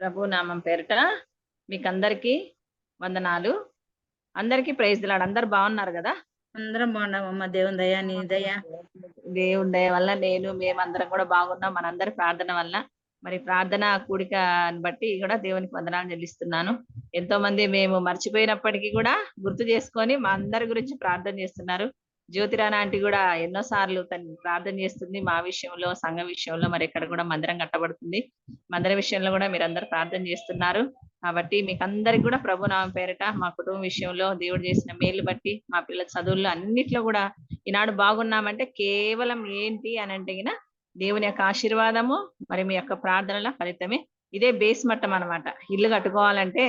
ప్రభు నామం పేరిట మీకందరికీ వందనాలు. అందరికీ ప్రైజ్ ది లార్డ్. అందరూ బాగున్నారు కదా? అందరం బాగున్నామమ్మా. దేవుని దయ, నీ దయ. దేవుని దయ వల్ల మేమందరం కూడా బాగున్నాం. మనందరి ప్రార్థన వల్ల. మరి ప్రార్థన కూడికని బట్టి కూడా దేవునికి వందనాలు చెల్లిస్తున్నాను. ఎంతో మంది మేము మర్చిపోయినప్పటికీ కూడా గుర్తు చేసుకొని మా అందరి గురించి ప్రార్థన చేస్తున్నారు. జ్యోతిరాణ ఆంటీ కూడా ఎన్నో సార్లు తను ప్రార్థన చేస్తుంది మా విషయంలో, సంఘ విషయంలో. మరి ఇక్కడ కూడా మందిరం కట్టబడుతుంది. మందిర విషయంలో కూడా మీరందరూ ప్రార్థన చేస్తున్నారు. కాబట్టి మీకు అందరికి కూడా ప్రభు నామం పేరిట మా కుటుంబం విషయంలో దేవుడు చేసిన మేలు బట్టి మా పిల్లల చదువుల్లో అన్నిట్లో కూడా ఈనాడు బాగున్నామంటే కేవలం ఏంటి అని అంటే దేవుని యొక్క ఆశీర్వాదము, మరి మీ యొక్క ప్రార్థనల ఫలితమే. ఇదే బేస్ మట్టం అనమాట. ఇల్లు కట్టుకోవాలంటే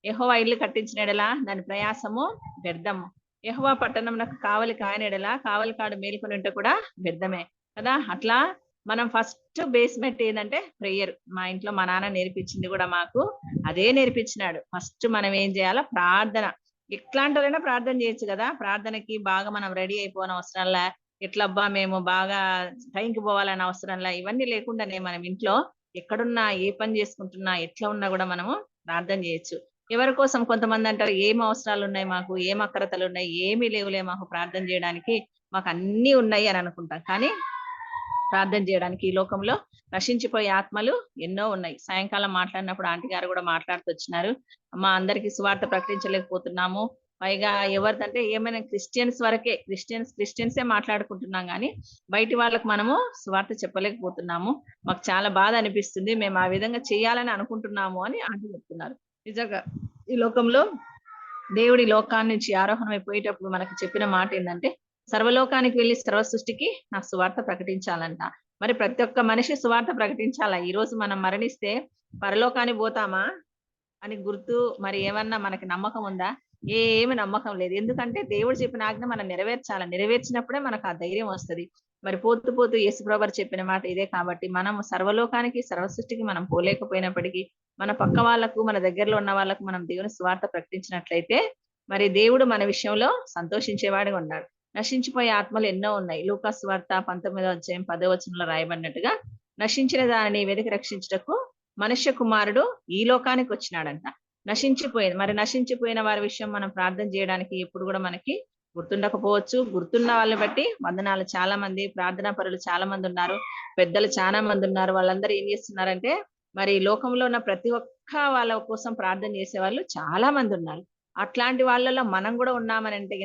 యెహోవా ఇల్లు కట్టించినడలా దాని ప్రయాసము వ్యర్థము. యెహోవా పట్టణంకు కావలి కాయనడలా కావలి కాడు మేలుకొని ఉంటే కూడా వ్యర్థమే కదా. అట్లా మనం ఫస్ట్ బేస్మెంట్ ఏంటంటే ప్రేయర్. మా ఇంట్లో మా నాన్న నేర్పించింది కూడా మాకు అదే నేర్పించినాడు. ఫస్ట్ మనం ఏం చేయాలో ప్రార్థన. ఎట్లాంటివైనా ప్రార్థన చేయొచ్చు కదా. ప్రార్థనకి బాగా మనం రెడీ అయిపోయిన అవసరంలా, ఎట్లబ్బా మేము బాగా టైంకి పోవాలని అవసరంలా, ఇవన్నీ లేకుండానే మనం ఇంట్లో ఎక్కడున్నా, ఏ పని చేసుకుంటున్నా, ఎట్లా ఉన్నా కూడా మనము ప్రార్థన చేయొచ్చు. ఎవరి కోసం కొంతమంది అంటారు, ఏం అవసరాలు ఉన్నాయి మాకు, ఏం అక్రతలు ఉన్నాయి, ఏమీ లేవులే మాకు ప్రార్థన చేయడానికి, మాకు అన్ని ఉన్నాయి అని అనుకుంటాం. కానీ ప్రార్థన చేయడానికి ఈ లోకంలో నశించిపోయే ఆత్మలు ఎన్నో ఉన్నాయి. సాయంకాలం మాట్లాడినప్పుడు ఆంటీ గారు కూడా మాట్లాడుతూ వచ్చినారు, మా అందరికి సువార్త ప్రకటించలేకపోతున్నాము. పైగా ఎవరిదంటే ఏమైనా క్రిస్టియన్స్ వరకే, క్రిస్టియన్సే మాట్లాడుకుంటున్నాం కానీ బయటి వాళ్ళకు మనము సువార్త చెప్పలేకపోతున్నాము. మాకు చాలా బాధ అనిపిస్తుంది, మేము ఆ విధంగా చేయాలని అనుకుంటున్నాము అని ఆంటీ చెప్తున్నారు. నిజంగా ఈ లోకంలో దేవుడి లోకాన్ని నుంచి ఆరోహణమైపోయేటప్పుడు మనకు చెప్పిన మాట ఏంటంటే, సర్వలోకానికి వెళ్ళి సర్వ సృష్టికి నా సువార్త ప్రకటించాలంట. మరి ప్రతి ఒక్క మనిషి సువార్త ప్రకటించాలా. ఈ రోజు మనం మరణిస్తే పరలోకానికి పోతామా అని గుర్తు మరి ఏమన్నా మనకి నమ్మకం ఉందా? ఏమి నమ్మకం లేదు. ఎందుకంటే దేవుడు చెప్పిన ఆజ్ఞ మనం నెరవేర్చాలి. నెరవేర్చినప్పుడే మనకు ఆ ధైర్యం వస్తుంది. మరి పోతూ పోతూ యేసుప్రభు చెప్పిన మాట ఇదే. కాబట్టి మనం సర్వలోకానికి సర్వ సృష్టికి మనం పోలేకపోయినప్పటికీ మన పక్క వాళ్ళకు, మన దగ్గరలో ఉన్న వాళ్ళకు మనం దేవుని స్వార్థ ప్రకటించినట్లయితే మరి దేవుడు మన విషయంలో సంతోషించేవాడిగా ఉన్నాడు. నశించిపోయే ఆత్మలు ఎన్నో ఉన్నాయి. లూకా సువార్త 19వ అధ్యాయం 10వ వచనంలో రాయబడినట్టుగా నశించిన దానిని వెతికి రక్షించుటకు మనుష్య కుమారుడు ఈ లోకానికి వచ్చినాడంట. మరి నశించిపోయిన వారి విషయం మనం ప్రార్థన చేయడానికి ఎప్పుడు కూడా మనకి గుర్తుండకపోవచ్చు. గుర్తున్న వాళ్ళని బట్టి వందనాలు. చాలా మంది ప్రార్థనా పరులు చాలా మంది ఉన్నారు, పెద్దలు చాలా మంది ఉన్నారు. వాళ్ళందరూ ఏం చేస్తున్నారంటే మరి లోకంలో ఉన్న ప్రతి ఒక్క వాళ్ళ కోసం ప్రార్థన చేసే వాళ్ళు చాలా మంది ఉన్నారు. అట్లాంటి వాళ్ళలో మనం కూడా ఉన్నామని అంటే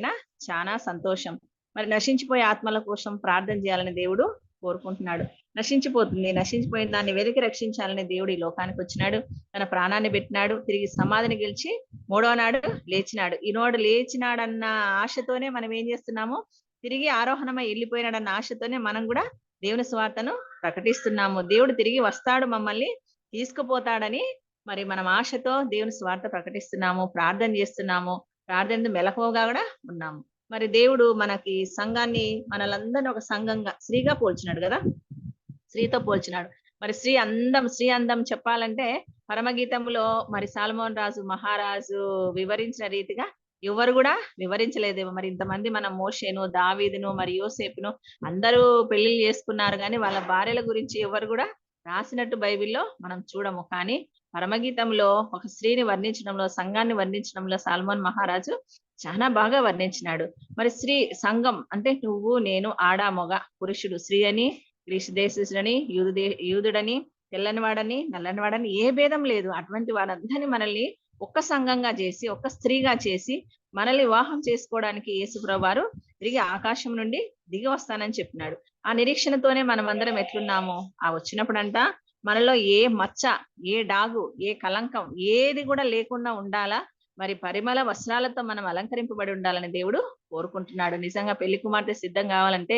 చాలా సంతోషం. మరి నశించిపోయే ఆత్మల కోసం ప్రార్థన చేయాలని దేవుడు కోరుకుంటున్నాడు. నశించిపోయిన దాన్ని వెతికి రక్షించాలని దేవుడు ఈ లోకానికి వచ్చినాడు. తన ప్రాణాన్ని పెట్టినాడు. తిరిగి సమాధిని గెలిచి 3వ నాడు లేచినాడు. ఈనాడు లేచినాడన్న ఆశతోనే మనం ఏం చేస్తున్నాము, తిరిగి ఆరోహణమై వెళ్ళిపోయినాడన్న ఆశతోనే మనం కూడా దేవుని స్వార్థను ప్రకటిస్తున్నాము. దేవుడు తిరిగి వస్తాడు, మమ్మల్ని తీసుకుపోతాడని మరి మనం ఆశతో దేవుని స్వార్థ ప్రకటిస్తున్నాము, ప్రార్థన చేస్తున్నాము. ప్రార్థన మెలకువగా కూడా ఉన్నాము. మరి దేవుడు మనకి సంఘాన్ని, మనలందరినీ ఒక సంఘంగా స్త్రీగా పోల్చినాడు కదా, స్త్రీతో పోల్చినాడు. మరి స్త్రీ అందం చెప్పాలంటే పరమగీతంలో మరి సాలమోన్ రాజు మహారాజు వివరించిన రీతిగా ఎవరు కూడా వివరించలేదేమో. మరి ఇంతమంది మనం మోషేను, దావీదును, మరి యోసేపును అందరూ పెళ్లిళ్ళు చేసుకున్నారు కానీ వాళ్ళ భార్యల గురించి ఎవరు కూడా రాసినట్టు బైబిల్లో మనం చూడము. కానీ పరమగీతంలో ఒక స్త్రీని వర్ణించడంలో, సంఘాన్ని వర్ణించడంలో సాలమోన్ మహారాజు చాలా బాగా వర్ణించినాడు. మరి స్త్రీ సంఘం అంటే నువ్వు, నేను, ఆడ, మొగ, పురుషుడు, స్త్రీ అని, గ్రీసు దేశుడని, యూదుడని, తెల్లనివాడని, నల్లనివాడని ఏ భేదం లేదు. అటువంటి వారందరినీ మనల్ని ఒక్క సంఘంగా చేసి, ఒక్క స్త్రీగా చేసి మనల్ని వివాహం చేసుకోవడానికి యేసుప్రభువు వారు తిరిగి ఆకాశం నుండి దిగి వస్తానని చెప్పినాడు. ఆ నిరీక్షణతోనే మనం అందరం ఎట్లున్నాము, ఆ వచ్చినప్పుడంట మనలో ఏ మచ్చ, ఏ డాగు, ఏ కలంకం ఏది కూడా లేకుండా ఉండాలా. మరి పరిమళ వస్త్రాలతో మనం అలంకరింపబడి ఉండాలని దేవుడు కోరుకుంటున్నాడు. నిజంగా పెళ్లి కుమార్తె సిద్ధం కావాలంటే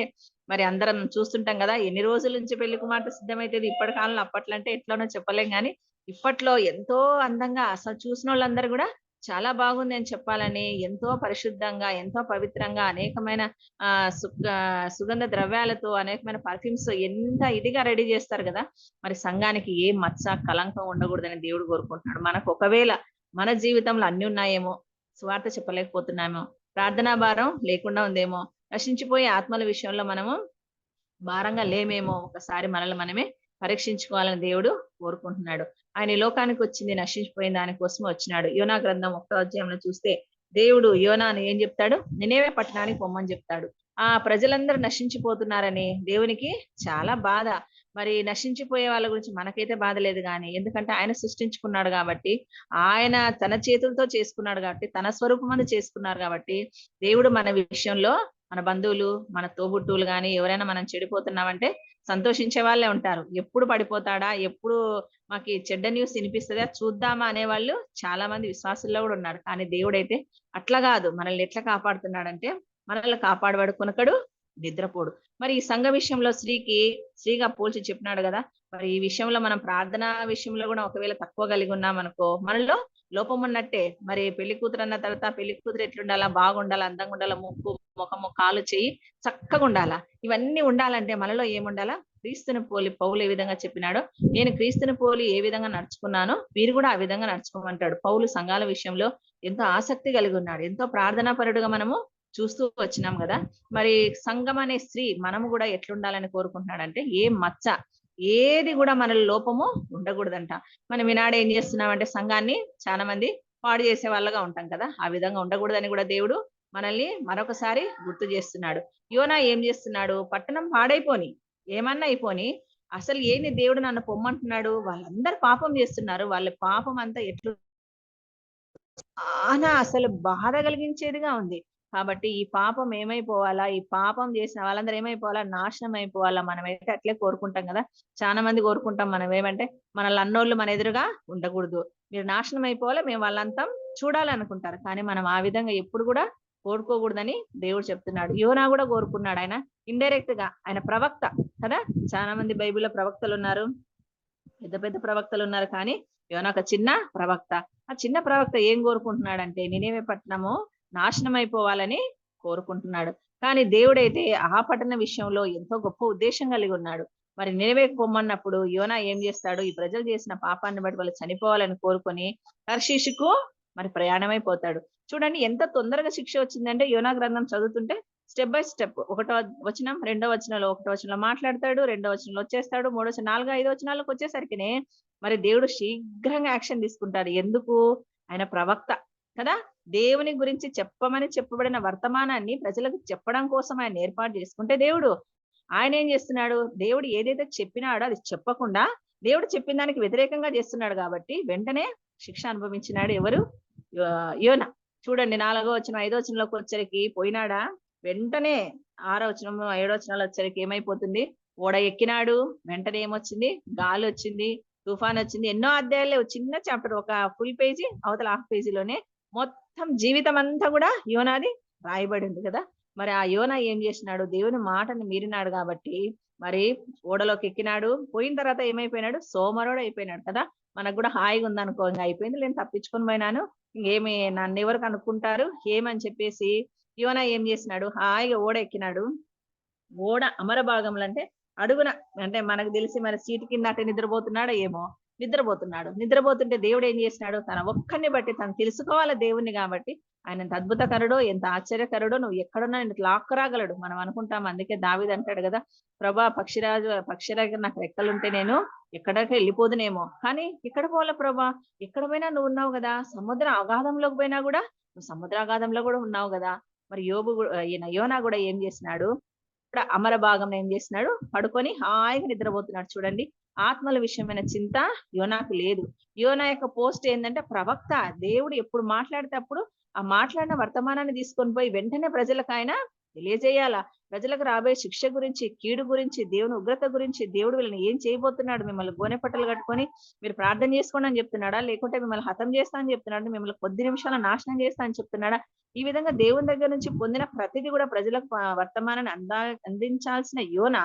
మరి అందరం చూస్తుంటాం కదా, ఎన్ని రోజుల నుంచి పెళ్లి కుమార్తె సిద్ధమైతే ఇప్పటి కాలంలో, అప్పట్లో అంటే ఎట్లనో చెప్పలేం కానీ ఇప్పట్లో ఎంతో అందంగా అసలు చూసిన వాళ్ళందరూ కూడా చాలా బాగుంది అని చెప్పాలని ఎంతో పరిశుద్ధంగా, ఎంతో పవిత్రంగా, అనేకమైన సుగంధ ద్రవ్యాలతో, అనేకమైన పర్ఫ్యూమ్స్ ఎంత ఇదిగా రెడీ చేస్తారు కదా. మరి సంఘానికి ఏ మచ్చ, కలంకం ఉండకూడదని దేవుడు కోరుకుంటున్నాడు. మనకు ఒకవేళ మన జీవితంలో అన్ని ఉన్నాయేమో, స్వార్థ చెప్పలేకపోతున్నామో, ప్రార్థనా భారం లేకుండా ఉందేమో, నశించిపోయే ఆత్మల విషయంలో మనము భారంగా లేమేమో, ఒకసారి మనల్ని మనమే పరీక్షించుకోవాలని దేవుడు కోరుకుంటున్నాడు. ఆయన ఈ లోకానికి వచ్చింది నశించిపోయిన దానికోసం వచ్చినాడు. యోనా గ్రంథం 1వ అధ్యాయంలో చూస్తే దేవుడు యోనాను ఏం చెప్తాడు? నినేవే పట్టణానికి పొమ్మని చెప్తాడు. ఆ ప్రజలందరూ నశించిపోతున్నారని దేవునికి చాలా బాధ. మరి నశించిపోయే వాళ్ళ గురించి మనకైతే బాధ లేదు గాని, ఎందుకంటే ఆయన సృష్టించుకున్నాడు కాబట్టి, ఆయన తన చేతులతో చేసుకున్నాడు కాబట్టి, తన స్వరూపమందు చేసుకున్నారు కాబట్టి, దేవుడు మన విషయంలో మన బంధువులు, మన తోబుట్టువులు గాని ఎవరైనా మనం చెడిపోతున్నామంటే సంతోషించే వాళ్ళే ఉంటారు. ఎప్పుడు పడిపోతాడా? ఎప్పుడు మాకు ఈ చెడ్డ న్యూస్ వినిపిస్తదా? చూద్దామా అనేవాళ్ళు చాలా మంది విశ్వాసుల్లో కూడా ఉన్నారు. కానీ దేవుడైతే అట్లా కాదు. మనల్ని ఎట్లా కాపాడుతున్నాడంటే, మనల్ని కాపాడువాడు కొనకడు, నిద్రపోడు. మరి ఈ సంఘ విషయంలో స్త్రీగా పోల్చి చెప్పినాడు కదా! మరి ఈ విషయంలో మనం ప్రార్థన విషయంలో కూడా ఒకవేళ తక్కువ కలిగి ఉన్నామనుకో, మనలో లోపం ఉన్నట్టే. మరి పెళ్లి కూతురు అన్న తర్వాత పెళ్లి కూతురు ఎట్లుండాలా? బాగుండాలా, అందంగా ఉండాలా, ముక్కు, ముఖము, కాలు, చెయ్యి చక్కగా ఉండాలా. ఇవన్నీ ఉండాలంటే మనలో ఏముండాలా? క్రీస్తుని పోలి పౌలు ఏ విధంగా చెప్పినాడో, నేను క్రీస్తుని పోలి ఏ విధంగా నడుచుకున్నానో మీరు కూడా ఆ విధంగా నడుచుకోమంటాడు. పౌలు సంఘాల విషయంలో ఎంతో ఆసక్తి కలిగి ఉన్నాడు. ఎంతో ప్రార్థనా పరుడుగా మనము చూస్తూ వచ్చినాం కదా! మరి సంఘం అనే స్త్రీ మనము కూడా ఎట్లుండాలని కోరుకుంటున్నాడంటే, ఏ మచ్చ, ఏది కూడా మనలో లోపము ఉండకూడదంట. మనం ఈనాడు ఏం చేస్తున్నామంటే సంఘాన్ని చాలా మంది పాడు చేసే వాళ్ళగా ఉంటాం కదా! ఆ విధంగా ఉండకూడదని కూడా దేవుడు మనల్ని మరొకసారి గుర్తు చేస్తున్నాడు. యోనా ఏం చేస్తున్నాడు? పట్టణం పాడైపోని, ఏమన్నా అయిపోని, అసలు ఏంది దేవుడు నన్ను పొమ్మంటున్నాడు? వాళ్ళందరూ పాపం చేస్తున్నారు. వాళ్ళ పాపం అంతా చాలా అసలు బాధ కలిగించేదిగా ఉంది. కాబట్టి ఈ పాపం ఏమైపోవాలా? ఈ పాపం చేసిన వాళ్ళందరూ ఏమైపోవాలా? నాశనం అయిపోవాలా? మనమైతే అట్లే కోరుకుంటాం గదా! చాలా మంది కోరుకుంటాం మనం ఏమంటే, మనల్ని అన్నోళ్ళు మన ఎదురుగా ఉండకూడదు. మీరు నాశనం అయిపోవాలా, మేము వాళ్ళంతం చూడాలనుకుంటారు. కానీ మనం ఆ విధంగా ఎప్పుడు గూడా కోరుకోకూడదని దేవుడు చెప్తున్నాడు. యోనా గూడా కోరుకున్నాడు. ఆయన ఇండైరెక్ట్‌గా ఆయన ప్రవక్త కదా! చాలా మంది బైబిల్‌లో ప్రవక్తలున్నారు. పెద్ద పెద్ద ప్రవక్తలున్నారు. కానీ యోనా ఒక చిన్న ప్రవక్త. ఆ చిన్న ప్రవక్త ఏం కోరుకుంటున్నాడంటే, నినెవె పట్టణము నాశనం అయిపోవాలని కోరుకుంటున్నాడు. కానీ దేవుడైతే ఆ పట్టణ విషయంలో ఎంతో గొప్ప ఉద్దేశం కలిగి ఉన్నాడు. మరి నినెవెకు పొమ్మన్నప్పుడు యోనా ఏం చేస్తాడు? ఈ ప్రజలు చేసిన పాపాన్ని బట్టి వాళ్ళు చనిపోవాలని కోరుకొని తర్షీషుకు మరి ప్రయాణమైపోతాడు. చూడండి ఎంత తొందరగా శిక్ష వచ్చిందంటే, యోనా గ్రంథం చదువుతుంటే స్టెప్ బై స్టెప్. ఒకటో వచనం, రెండో వచనంలో, ఒకటో వచనంలో మాట్లాడతాడు, రెండో వచనంలో వచ్చేస్తాడు, మూడో వచనం, 4, 5 వచనాలకు వచ్చేసరికినే మరి దేవుడు శీఘ్రంగా యాక్షన్ తీసుకుంటాడు. ఎందుకు? ఆయన ప్రవక్త కదా! దేవుని గురించి చెప్పమని చెప్పబడిన వర్తమానాన్ని ప్రజలకు చెప్పడం కోసం ఆయన ఏర్పాటు చేసుకుంటే దేవుడు, ఆయన ఏం చేస్తున్నాడు? దేవుడు ఏదైతే చెప్పినాడో అది చెప్పకుండా దేవుడు చెప్పిన దానికి వ్యతిరేకంగా చేస్తున్నాడు కాబట్టి వెంటనే శిక్ష అనుభవించినాడు. ఎవరు? యోనా. చూడండి 4వ వచనం, 5వ వచనంలోకి వచ్చరికి పోయినాడా? వెంటనే 6వ వచనం, 7వ వచనాలు వచ్చరికి ఏమైపోతుంది? ఓడ ఎక్కినాడు. వెంటనే ఏమొచ్చింది? గాలి వచ్చింది, తుఫాన్ వచ్చింది. ఎన్నో అధ్యాయాలు లేవు. చిన్న చాప్టర్, ఒక ఫుల్ పేజీ అవతల హాఫ్ పేజీలోనే మొత్తం జీవితం అంతా కూడా యోనాది రాయబడి ఉంది కదా! మరి ఆ యోనా ఏం చేసినాడు? దేవుని మాటను మీరినాడు కాబట్టి మరి ఓడలోకి ఎక్కినాడు. పోయిన తర్వాత ఏమైపోయినాడు? సోమరుడు అయిపోయినాడు కదా! మనకు కూడా హాయిగా ఉందనుకో, ఇంక అయిపోయింది, నేను తప్పించుకొని పోయినాను, ఇంకేమి నన్నెవరు కనుక్కుంటారు ఏమని చెప్పేసి యోనా ఏం చేసినాడు? హాయిగా ఓడ ఎక్కినాడు. ఓడ అమర భాగంలో అంటే అడుగున, అంటే మనకు తెలిసి మరి సీటు కింద అట్టే నిద్రపోతున్నాడో ఏమో, నిద్రపోతున్నాడు. నిద్రపోతుంటే దేవుడు ఏం చేసినాడు? తన ఒక్కడిని బట్టి తను తెలుసుకోవాలి దేవుణ్ణి కాబట్టి, ఆయన ఎంత అద్భుతకరుడో, ఎంత ఆశ్చర్యకరుడో, నువ్వు ఎక్కడున్నా నిన్ను లాక్కరాగలడు. మనం అనుకుంటాం. అందుకే దావీదు అంటాడు కదా, ప్రభా పక్షిరాజు నాకు రెక్కలుంటే నేను ఎక్కడికి వెళ్ళిపోదునేమో, కానీ ఎక్కడ పోవాలా ప్రభా? ఎక్కడ పోయినా నువ్వు ఉన్నావు కదా. సముద్ర అగాధంలోకి పోయినా కూడా నువ్వు సముద్ర అగాధంలో కూడా ఉన్నావు కదా. మరి ఈయన యోనా కూడా ఏం చేసినాడు? అమర భాగం ఏం చేసినాడు? పడుకొని హాయిగా నిద్రపోతున్నాడు. చూడండి, ఆత్మల విషయమైన చింత యోనాకు లేదు. యోనా యొక్క పోస్ట్ ఏంటంటే ప్రవక్త. దేవుడు ఎప్పుడు మాట్లాడితే అప్పుడు ఆ మాట్లాడిన వర్తమానాన్ని తీసుకొని పోయి వెంటనే ప్రజలకు ఆయన తెలియజేయాలా. ప్రజలకు రాబోయే శిక్ష గురించి, కీడు గురించి, దేవుని ఉగ్రత గురించి, దేవుడు వీళ్ళని ఏం చేయబోతున్నాడు, మిమ్మల్ని గోనె పట్టలు కట్టుకొని మీరు ప్రార్థన చేసుకోండి అని చెప్తున్నాడా, లేకుంటే మిమ్మల్ని హతం చేస్తా అని చెప్తున్నాడు, మిమ్మల్ని కొద్ది నిమిషాల నాశనం చేస్తా అని చెప్తున్నాడా? ఈ విధంగా దేవుని దగ్గర నుంచి పొందిన ప్రతిదీ కూడా ప్రజలకు వర్తమానాన్ని అందించాల్సిన యోనా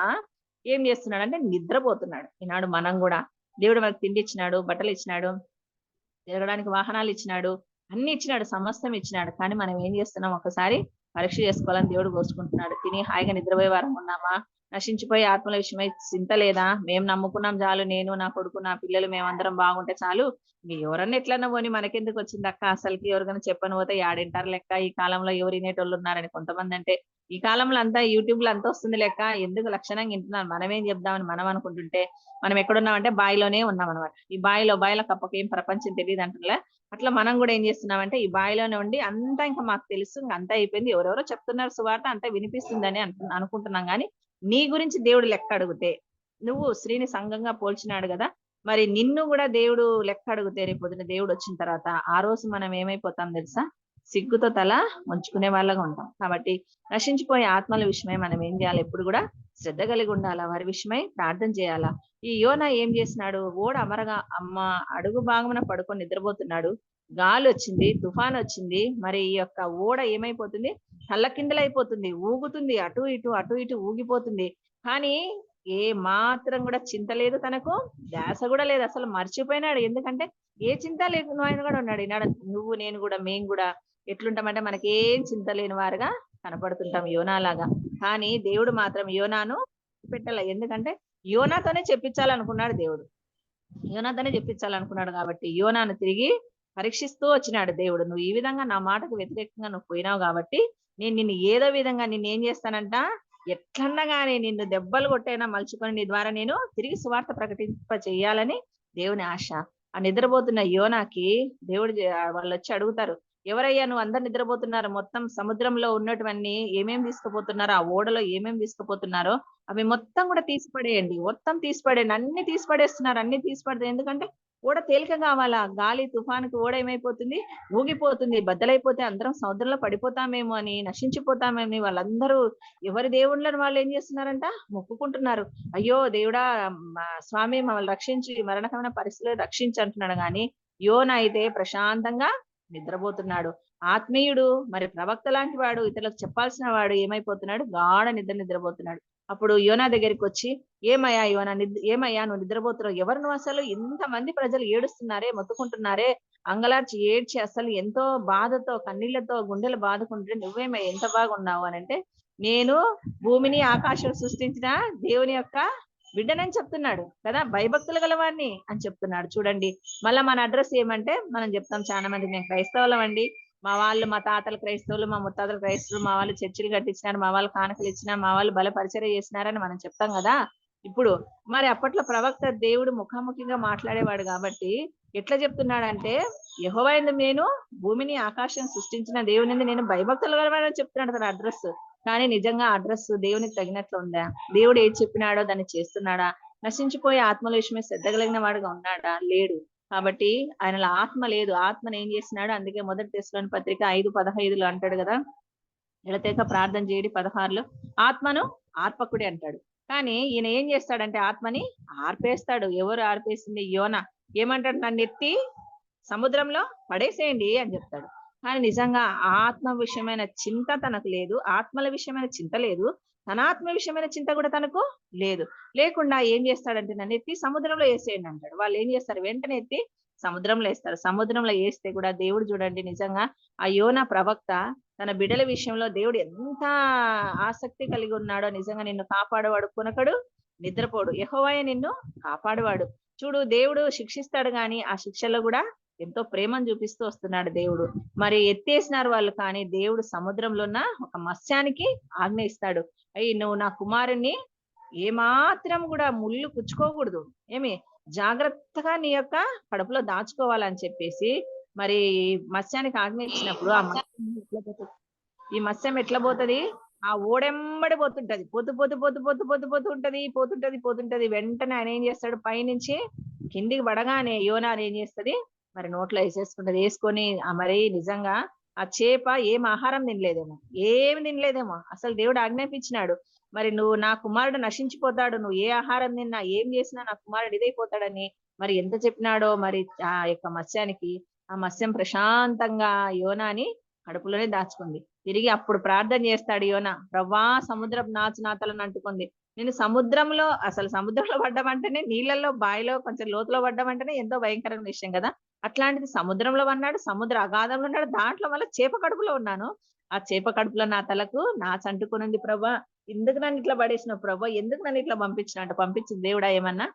ఏం చేస్తున్నాడు అంటే నిద్రపోతున్నాడు. ఈనాడు మనం కూడా దేవుడు మనకు తిండి ఇచ్చినాడు, బట్టలు ఇచ్చినాడు, తిరగడానికి వాహనాలు ఇచ్చినాడు, అన్ని ఇచ్చినాడు, సమస్తం ఇచ్చినాడు. కానీ మనం ఏం చేస్తున్నాం? ఒకసారి పరీక్ష చేసుకోవాలని దేవుడు కోరుకుంటున్నాడు. తిని హాయిగా నిద్రపోయే వారం ఉన్నామా? నశించిపోయే ఆత్మల విషయమై చింత లేదా? మేము నమ్ముకున్నాం చాలు, నేను నా కొడుకు నా పిల్లలు మేమందరం బాగుంటే చాలు, ఎవరన్నా ఎట్లన్నా పోని మనకెందుకు వచ్చింది అక్క, అసలుకి ఎవరికైనా చెప్పని పోతే యాడింటారు లెక్క, ఈ కాలంలో ఎవరు వినేటోళ్ళు ఉన్నారని కొంతమంది అంటే, ఈ కాలంలో అంతా యూట్యూబ్ లో అంతా వస్తుంది లెక్క, ఎందుకు లక్షణంగా వింటున్నారు, మనమేం చెప్దామని మనం అనుకుంటుంటే మనం ఎక్కడున్నామంటే బాయిలోనే ఉన్నాం అనమాట. ఈ బాయిలో కప్పకి ఏం ప్రపంచం తెలియదు అంటున్నా. అట్లా మనం కూడా ఏం చేస్తున్నామంటే ఈ బాయిలోనే ఉండి అంతా ఇంకా మాకు తెలుసు, ఇంకా అంతా అయిపోయింది, ఎవరెవరో చెప్తున్నారు సువార్త అంతా వినిపిస్తుందని అనుకుంటున్నాం. కానీ నీ గురించి దేవుడు లెక్క అడిగితే, నువ్వు స్త్రీని సంఘంగా పోల్చినాడు కదా, మరి నిన్ను కూడా దేవుడు లెక్క అడిగితే రేపు పొద్దున దేవుడు వచ్చిన తర్వాత ఆ రోజు మనం ఏమైపోతాం తెలుసా? సిగ్గుతో తల ఉంచుకునే వాళ్ళగా ఉంటాం. కాబట్టి నశించిపోయే ఆత్మల విషయమై మనం ఏం చేయాలి? ఎప్పుడు కూడా శ్రద్ధ కలిగి ఉండాలా, వారి విషయమై ప్రార్థన చేయాలా. ఈ యోనా ఏం చేసినాడు? ఓడ అమరగా అమ్మ అడుగు భాగమున పడుకొని నిద్రపోతున్నాడు. గాలి వచ్చింది, తుఫాన్ వచ్చింది, మరి ఈ యొక్క ఓడ ఏమైపోతుంది? తల్లకిందులైపోతుంది, ఊగుతుంది, అటు ఇటు అటు ఇటు ఊగిపోతుంది. కానీ ఏ మాత్రం కూడా చింత లేదు తనకు, ధ్యాస కూడా లేదు, అసలు మర్చిపోయినాడు. ఎందుకంటే ఏ చింత లేకుండా ఆయన కూడా ఉన్నాడు. ఈనాడు నువ్వు నేను కూడా, మేము కూడా ఎట్లుంటామంటే మనకేం చింత లేని వారుగా కనపడుతుంటాం యోనాలాగా. కానీ దేవుడు మాత్రం యోనాను పెట్టాల. ఎందుకంటే యోనాతోనే చెప్పించాలనుకున్నాడు దేవుడు. యోనాతోనే చెప్పించాలనుకున్నాడు కాబట్టి యోనాను తిరిగి పరీక్షిస్తూ వచ్చినాడు దేవుడు. నువ్వు ఈ విధంగా నా మాటకు వ్యతిరేకంగా నువ్వు పోయినావు కాబట్టి నేను నిన్ను ఏదో విధంగా నిన్ను ఏం చేస్తానంట, ఎట్లన్నా గానీ నిన్ను దెబ్బలు కొట్టైనా మలుచుకొని నీ ద్వారా నేను తిరిగి సువార్త ప్రకటింప చెయ్యాలని దేవుని ఆశ. ఆ నిద్రపోతున్న యోనాకి దేవుడు వాళ్ళు వచ్చి అడుగుతారు, ఎవరయ్యా నువ్వు, అందరు నిద్రపోతున్నారు, మొత్తం సముద్రంలో ఉన్నటువన్నీ ఏమేమి తీసుకుపోతున్నారో, ఆ ఓడలో ఏమేమి తీసుకుపోతున్నారో అవి మొత్తం కూడా తీసిపడేయండి, మొత్తం తీసిపడేయండి, అన్ని తీసిపడేస్తున్నారు, అన్ని తీసిపడదు. ఎందుకంటే ఓడ తేలిక కావాలా, గాలి తుఫానుకి ఓడ ఏమైపోతుంది? ఊగిపోతుంది, బద్దలైపోతే అందరం సముద్రంలో పడిపోతామేమో అని, నశించిపోతామని వాళ్ళందరూ ఎవరి దేవుళ్ళని వాళ్ళు ఏం చేస్తున్నారంట? మొక్కుకుంటున్నారు. అయ్యో దేవుడా, స్వామి మమ్మల్ని రక్షించి, మరణకరమైన పరిస్థితుల్లో రక్షించి అంటున్నాడు. గాని యోన అయితే ప్రశాంతంగా నిద్రపోతున్నాడు. ఆత్మీయుడు, మరి ప్రవక్త లాంటి వాడు, ఇతరులకు చెప్పాల్సిన వాడు ఏమైపోతున్నాడు? గాఢ నిద్రపోతున్నాడు. అప్పుడు యోనా దగ్గరికి వచ్చి, ఏమయ్యా యోనా, ఏమయ్యా నువ్వు నిద్రపోతున్నావు? ఎవరు నువ్వు అసలు? ఇంతమంది ప్రజలు ఏడుస్తున్నారే, మొత్తుకుంటున్నారే, అంగలార్చి ఏడ్చి అసలు ఎంతో బాధతో కన్నీళ్లతో గుండెలు బాదుకుంటే నువ్వేమయ్యా ఎంత బాగున్నావు అని అంటే, నేను భూమిని ఆకాశం సృష్టించిన దేవుని యొక్క బిడ్డనని చెప్తున్నాడు కదా, భయభక్తులు గలవాడిని అని చెప్తున్నాడు. చూడండి, మళ్ళా మన అడ్రస్ ఏమంటే మనం చెప్తాం చాలా మంది, మేము క్రైస్తవులం అండి, మా వాళ్ళు మా తాతలు క్రైస్తవులు, మా ముత్తాతలు క్రైస్తవులు, మా వాళ్ళు చర్చిలు కట్టించినారు, మా వాళ్ళు కానుకలు ఇచ్చినారు, మా వాళ్ళు బల పరిచర్య చేసినారని మనం చెప్తాం కదా. ఇప్పుడు మరి అప్పట్లో ప్రవక్త దేవుడు ముఖాముఖిగా మాట్లాడేవాడు కాబట్టి ఎట్లా చెప్తున్నాడంటే, యెహోవా యందు నేను భూమిని ఆకాశం సృష్టించిన దేవుని నేను భయభక్తులు గలవాడని చెప్తున్నాడు తన అడ్రస్. కానీ నిజంగా అడ్రస్ దేవునికి తగినట్లు ఉందా? దేవుడు ఏది చెప్పినాడో దాన్ని చేస్తున్నాడా? నశించిపోయే ఆత్మల విషయమే శ్రద్ధ కలిగిన వాడుగా ఉన్నాడా? లేడు. కాబట్టి ఆయనలో ఆత్మ లేదు. ఆత్మను ఏం చేసినాడు? అందుకే మొదటి తెస్సలోని పత్రిక 5:15 అంటాడు కదా, ఎడతెగక ప్రార్థన చేయడి 16లో ఆత్మను ఆర్పకుడి అంటాడు. కానీ ఈయన ఏం చేస్తాడంటే ఆత్మని ఆర్పేస్తాడు. ఎవరు ఆర్పేసింది? యోన. ఏమంటాడు? నన్ను ఎత్తి సముద్రంలో పడేసేయండి అని చెప్తాడు. కానీ నిజంగా ఆత్మ విషయమైన చింత తనకు లేదు, ఆత్మల విషయమైన చింత లేదు, తన ఆత్మ విషయమైన చింత కూడా తనకు లేదు. లేకుండా ఏం చేస్తాడంటే నన్ను ఎత్తి సముద్రంలో వేసేయండి అంటాడు. వాళ్ళు ఏం చేస్తారు? వెంటనే ఎత్తి సముద్రంలో వేస్తారు. సముద్రంలో వేస్తే కూడా దేవుడు చూడండి, నిజంగా ఆ యోనా ప్రవక్త తన బిడ్డల విషయంలో దేవుడు ఎంత ఆసక్తి కలిగి ఉన్నాడో. నిజంగా నిన్ను కాపాడేవాడు, కొనకడు, నిద్రపోడు, యెహోవాయే నిన్ను కాపాడువాడు. చూడు, దేవుడు శిక్షిస్తాడు గాని ఆ శిక్షలో కూడా ఎంతో ప్రేమను చూపిస్తూ వస్తున్నాడు దేవుడు. మరి ఎత్తేసినారు వాళ్ళు, కానీ దేవుడు సముద్రంలో ఉన్న ఒక మత్స్యానికి ఆజ్ఞ ఇస్తాడు. అయ్యి నువ్వు నా కుమారుణ్ణి ఏమాత్రం కూడా ముళ్ళు పుచ్చుకోకూడదు, ఏమి జాగ్రత్తగా నీ యొక్క కడుపులో దాచుకోవాలని చెప్పేసి మరి మత్స్యానికి ఆజ్ఞ ఇచ్చినప్పుడు ఈ మత్స్యం ఎట్లా పోతది? ఆ ఓడెంబడి పోతుంటది, పోతుంటది. వెంటనే ఆయన ఏం చేస్తాడు? పైనుంచి కిందికి పడగానే యోనా ఏం చేస్తది? మరి నోట్లో వేసేసుకుంటది. వేసుకొని మరి నిజంగా ఆ చేప ఏం ఆహారం తినలేదేమో, ఏమి తినలేదేమో, అసలు దేవుడు ఆజ్ఞాపించినాడు, మరి నువ్వు నా కుమారుడు నశించిపోతాడు, నువ్వు ఏ ఆహారం తిన్నా ఏం చేసినా నా కుమారుడు ఇదైపోతాడని మరి ఎంత చెప్పినాడో. మరి ఆ యొక్క మత్స్యానికి, ఆ మత్స్యం ప్రశాంతంగా యోనాని కడుపులోనే దాచుకుంది. తిరిగి అప్పుడు ప్రార్థన చేస్తాడు యోనా, ప్రవ్వా సముద్రపు నాచు నా తలను అంటుకుంది. నేను సముద్రంలో, అసలు సముద్రంలో పడ్డమంటేనే, నీళ్ళల్లో బావిలో కొంచెం లోతులో పడ్డమంటేనే ఎంతో భయంకరమైన విషయం కదా. అట్లాంటిది సముద్రంలో ఉన్నాడు, సముద్ర అగాధంలో ఉన్నాడు, దాంట్లో వల్ల చేప కడుపులో ఉన్నాను. ఆ చేప కడుపులో నా తలకు నా చంటుకునుంది ప్రభా, ఎందుకు నన్ను ఇట్లా పడేసినావు ప్రభా, ఎందుకు నన్ను ఇట్లా పంపించిన అంటే పంపించింది దేవుడా ఏమన్నా?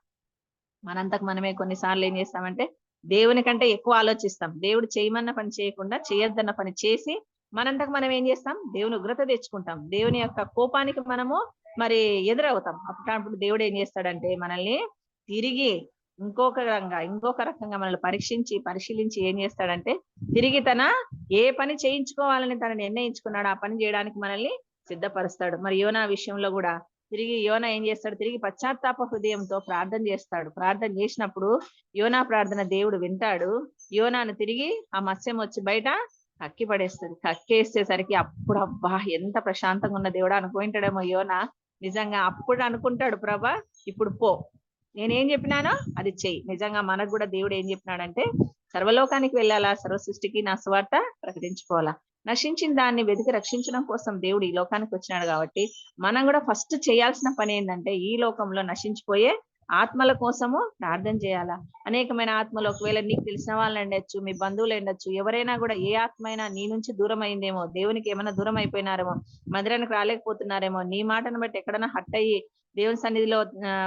మనంతకు మనమే కొన్నిసార్లు ఏం చేస్తామంటే దేవుని కంటే ఎక్కువ ఆలోచిస్తాం. దేవుడు చేయమన్న పని చేయకుండా చేయొద్దన్న పని చేసి మనంతకు మనం ఏం చేస్తాం? దేవుని ఉగ్రత తెచ్చుకుంటాం. దేవుని యొక్క కోపానికి మనము మరి ఎదురవుతాం. అప్పుడు దేవుడు ఏం చేస్తాడంటే మనల్ని తిరిగి ఇంకొక రకంగా మనల్ని పరిశీలించి ఏం చేస్తాడంటే తిరిగి తన ఏ పని చేయించుకోవాలని తను నిర్ణయించుకున్నాడు ఆ పని చేయడానికి మనల్ని సిద్ధపరుస్తాడు. మరి యోనా విషయంలో కూడా తిరిగి యోనా ఏం చేస్తాడు? తిరిగి పశ్చాత్తాప హృదయంతో ప్రార్థన చేస్తాడు. ప్రార్థన చేసినప్పుడు యోనా ప్రార్థన దేవుడు వింటాడు. యోనాను తిరిగి ఆ మత్స్యం వచ్చి బయట కక్కి పడేస్తుంది. కక్కేసేసరికి అప్పుడు అబ్బా ఎంత ప్రశాంతంగా ఉన్న దేవుడు అనుకుంటాడేమో యోనా. నిజంగా అప్పుడు అనుకుంటాడు ప్రభా ఇప్పుడు పో, నేనేం చెప్పినానో అది చెయ్యి. నిజంగా మనకు కూడా దేవుడు ఏం చెప్పినాడంటే సర్వలోకానికి వెళ్ళాలా, సర్వ సృష్టికి నా సువార్త ప్రకటించుకోవాలా. నశించిన దాన్ని వెతికి రక్షించడం కోసం దేవుడు ఈ లోకానికి వచ్చినాడు కాబట్టి మనం కూడా ఫస్ట్ చేయాల్సిన పని ఏంటంటే ఈ లోకంలో నశించిపోయే ఆత్మల కోసము ప్రార్థన చేయాలా. అనేకమైన ఆత్మలు ఒకవేళ నీకు తెలిసిన వాళ్ళు ఉండొచ్చు, మీ బంధువులు ఉండొచ్చు, ఎవరైనా కూడా ఏ ఆత్మ అయినా నీ నుంచి దూరం అయిందేమో, దేవునికి ఏమైనా దూరం అయిపోయినారేమో, మందిరానికి రాలేకపోతున్నారేమో, నీ మాటను బట్టి ఎక్కడైనా హట్ అయ్యి దేవుని సన్నిధిలో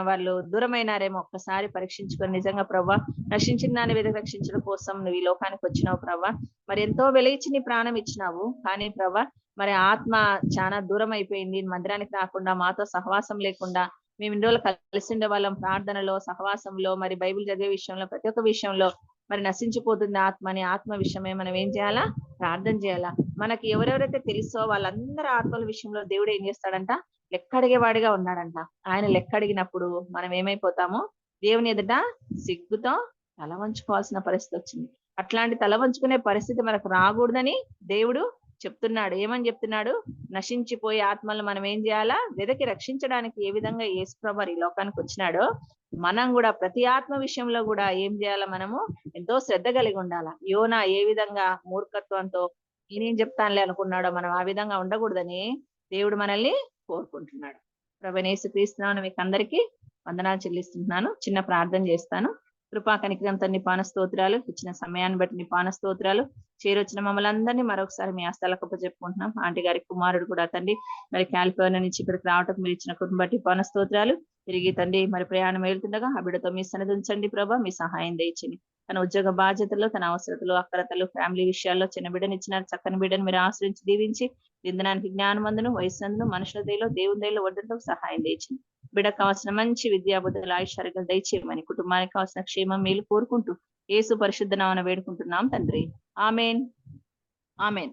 వాళ్ళు దూరమైనారేమో ఒక్కసారి పరీక్షించుకొని నిజంగా ప్రభా రక్షించిన దాన్ని వెతికి రక్షించడం కోసం నువ్వు ఈ లోకానికి వచ్చినావు ప్రభా. మరి ఎంతో వెలిగించి నీ ప్రాణం ఇచ్చినావు, కానీ ప్రభా మరి ఆత్మ చాలా దూరం అయిపోయింది. మందిరానికి రాకుండా మాతో సహవాసం లేకుండా మేము ఇన్ని రోజులు కలిసి ఉండే వాళ్ళం, ప్రార్థనలో సహవాసంలో మరి బైబిల్ చదివే విషయంలో ప్రతి ఒక్క విషయంలో మరి నశించిపోతుంది ఆత్మని. ఆత్మ విషయమే మనం ఏం చేయాలా? ప్రార్థన చేయాలా. మనకి ఎవరెవరైతే తెలుసో వాళ్ళందరూ ఆత్మల విషయంలో దేవుడు ఏం చేస్తాడంట? లెక్కడిగేవాడిగా ఉన్నాడంట. ఆయన లెక్కడిగినప్పుడు మనం ఏమైపోతాము? దేవుని ఎదుట సిగ్గుతో తల వంచుకోవాల్సిన పరిస్థితి వచ్చింది. అట్లాంటి తల వంచుకునే పరిస్థితి మనకు రాకూడదని దేవుడు చెప్తున్నాడు. ఏమని చెప్తున్నాడు? నశించిపోయే ఆత్మలను మనం ఏం చేయాలా? వెదకి రక్షించడానికి ఏ విధంగా యేసుప్రభు ఈ లోకానికి వచ్చినాడో మనం కూడా ప్రతి ఆత్మ విషయంలో కూడా ఏం చేయాలా? మనము ఎంతో శ్రద్ధ కలిగి ఉండాలా. యోనా ఏ విధంగా మూర్ఖత్వంతో నేనేం చెప్తానులే అనుకున్నాడో మనం ఆ విధంగా ఉండకూడదని దేవుడు మనల్ని కోరుకుంటున్నాడు. ప్రభువైన యేసుక్రీస్తు నామమున మీకు అందరికీ వందనాలు చెల్లిస్తున్నాను. చిన్న ప్రార్థన చేస్తాను. కృపా కనికరంతో నీ పాన స్తోత్రాలు, ఇచ్చిన సమయాన్ని బట్టి నీ పాన స్తోత్రాలు. చేరొచ్చిన మమ్మల్ని అందరినీ మరొకసారి మీ హస్తాలకు చెప్పుకుంటున్నాం. ఆంటీ గారి కుమారుడు కూడా తండ్రి మరి కాలిఫోర్నియా నుంచి ఇక్కడికి రావటం మీరు ఇచ్చిన కృపను బట్టి పాన స్తోత్రాలు. తిరిగి తండ్రి మరి ప్రయాణం వెళ్తుండగా ఆ బిడ్డతో మీ సన్నిధి ఉంచండి ప్రభా, మీ సహాయం దయచండి. తన ఉద్యోగ బాధ్యతలు, తన అవసరతలు, అక్కరతలు, ఫ్యామిలీ విషయాల్లో చిన్న బిడ్డని ఇచ్చిన చక్కని బిడ్డను మీరు ఆశ్రయించి దీవించి విందనానికి జ్ఞానమందును, వయస్సునందును, మనుషుల దయలో, దేవుని దయలో వడ్డంతో సహాయం దయచండి. బిడ్డకు కావాల్సిన మంచి విద్యాబుద్ధులు, ఆయుష్యాలు దయచేయమని కుటుంబానికి కావాల్సిన క్షేమం మేలు కోరుకుంటూ యేసు పరిశుద్ధ నామమున వేడుకుంటున్నాం తండ్రి. ఆమేన్. ఆమేన్.